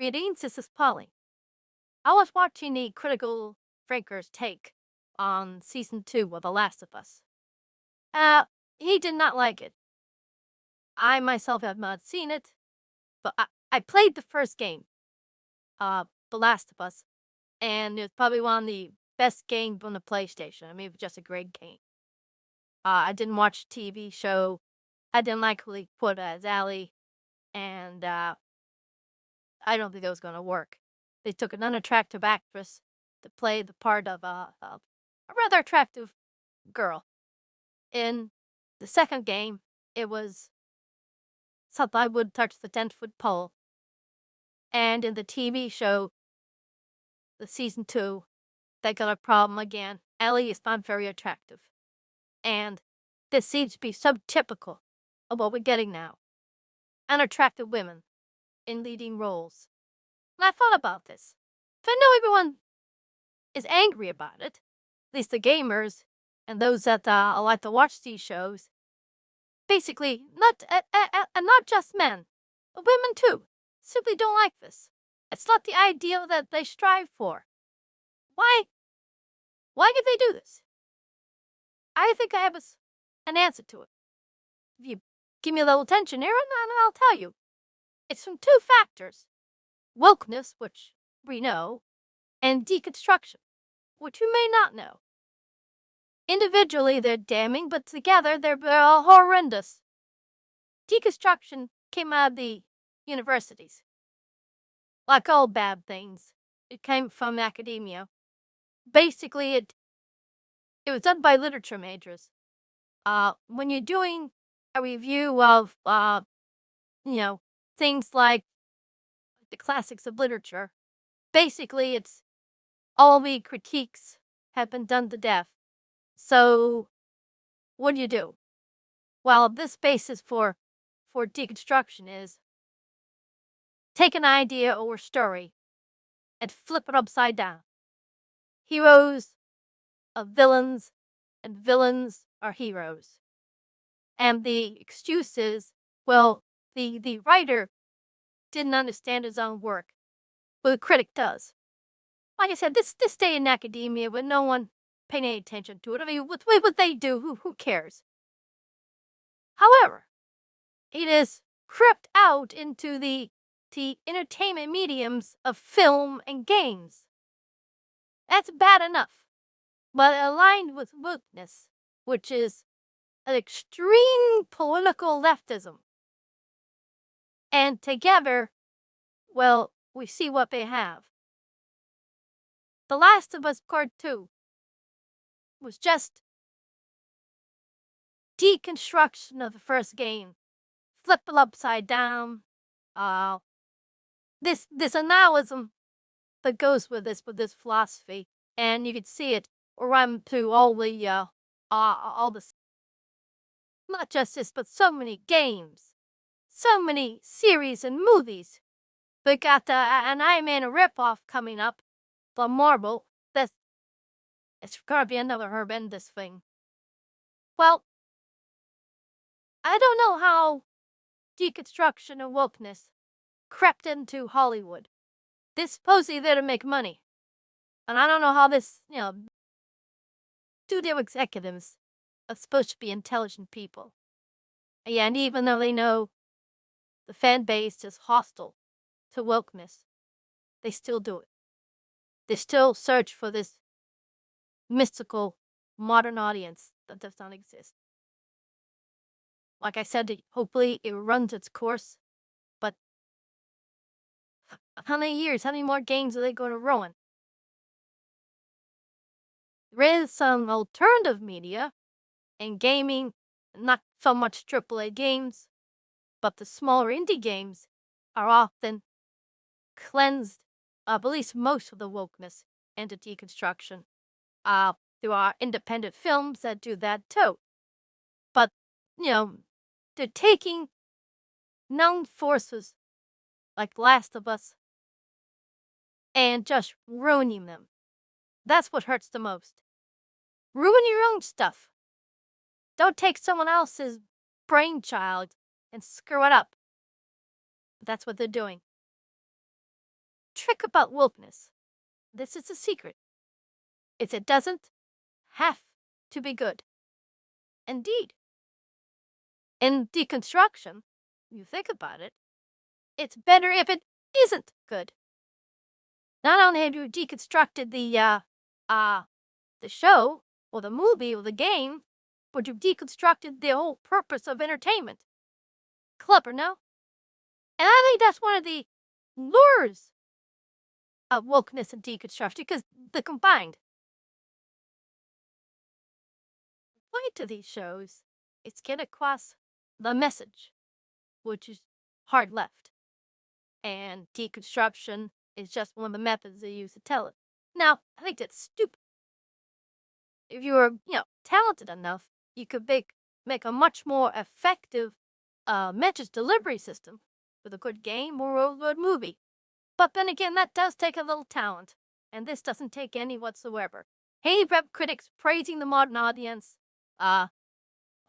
Greetings, this is Polly. I was watching the Critical Franker's take on season 2 of The Last of Us. He did not like it. I myself have not seen it, but I played the first game, The Last of Us, and it's probably one of the best games on the PlayStation. I mean, it was just a great game. I didn't watch the TV show. I didn't like who they put as Ellie, and I don't think that was going to work. They took an unattractive actress to play the part of a rather attractive girl. In the second game, it was something I would touch the 10-foot pole. And in the TV show, the season 2, they got a problem again. Ellie is not very attractive. And this seems to be so typical of what we're getting now. Unattractive women in leading roles. And I thought about this. If I know everyone is angry about it, at least the gamers and those that like to watch these shows, basically, not just men, but women too, simply don't like this. It's not the ideal that they strive for. Why did they do this? I think I have an answer to it. If you give me a little attention here, and I'll tell you. It's from two factors. Wokeness, which we know, and deconstruction, which you may not know. Individually, they're damning, but together, they're horrendous. Deconstruction came out of the universities. Like all bad things, it came from academia. Basically, it was done by literature majors. When you're doing a review of, things like the classics of literature, basically it's all the critiques have been done to death. So, what do? Well, this basis for deconstruction is take an idea or story and flip it upside down. Heroes are villains, and villains are heroes. And the excuse is, well, the writer didn't understand his own work, but the critic does. Like I said, this day in academia, with no one paying any attention to it. I mean, what they do, who cares? However, it is crept out into the entertainment mediums of film and games. That's bad enough. But aligned with wokeness, which is an extreme political leftism. And together, well, we see what they have. The Last of Us Part 2 was just deconstruction of the first game. Flip it upside down. This nihilism that goes with this philosophy, and you could see it run through all the not just this, but so many games, so many series and movies. They got an Iron Man ripoff coming up from Marvel. It's gonna be another horrendous thing. Well, I don't know how deconstruction and wokeness crept into Hollywood. This supposedly there to make money. And I don't know how this, studio executives are supposed to be intelligent people. Yeah, and even though they know the fan base is hostile to wokeness, they still do it. They still search for this mystical modern audience that does not exist. Like I said, hopefully it runs its course, but how many more games are they going to ruin? There is some alternative media and gaming, not so much AAA games, but the smaller indie games are often cleansed of at least most of the wokeness and the deconstruction. There are independent films that do that too. But, they're taking known forces like Last of Us and just ruining them. That's what hurts the most. Ruin your own stuff. Don't take someone else's brainchild and screw it up. That's what they're doing. trick about wokeness, this is a secret, is it doesn't have to be good. Indeed, in deconstruction, you think about it, it's better if it isn't good. Not only have you deconstructed the show or the movie or the game, but you've deconstructed the whole purpose of entertainment. Clever, no? And I think that's one of the lures of wokeness and deconstruction, because the combined. The point of these shows is get across the message, which is hard left. And deconstruction is just one of the methods they use to tell it. Now, I think that's stupid. If you were, talented enough, you could make a much more effective message delivery system with a good game or a good movie. But then again, that does take a little talent, and this doesn't take any whatsoever. Hey, rep critics praising the modern audience.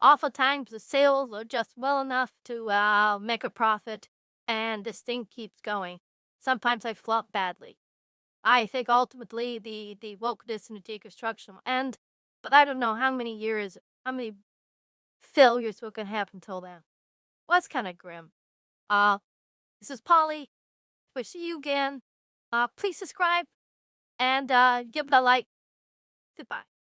Oftentimes the sales are just well enough to make a profit, and this thing keeps going. Sometimes I flop badly. I think ultimately the wokeness and the deconstruction will end, but I don't know how many failures we're gonna have until then. Well, that's kind of grim. This is Polly. We'll see you again. Please subscribe and give it a like. Goodbye.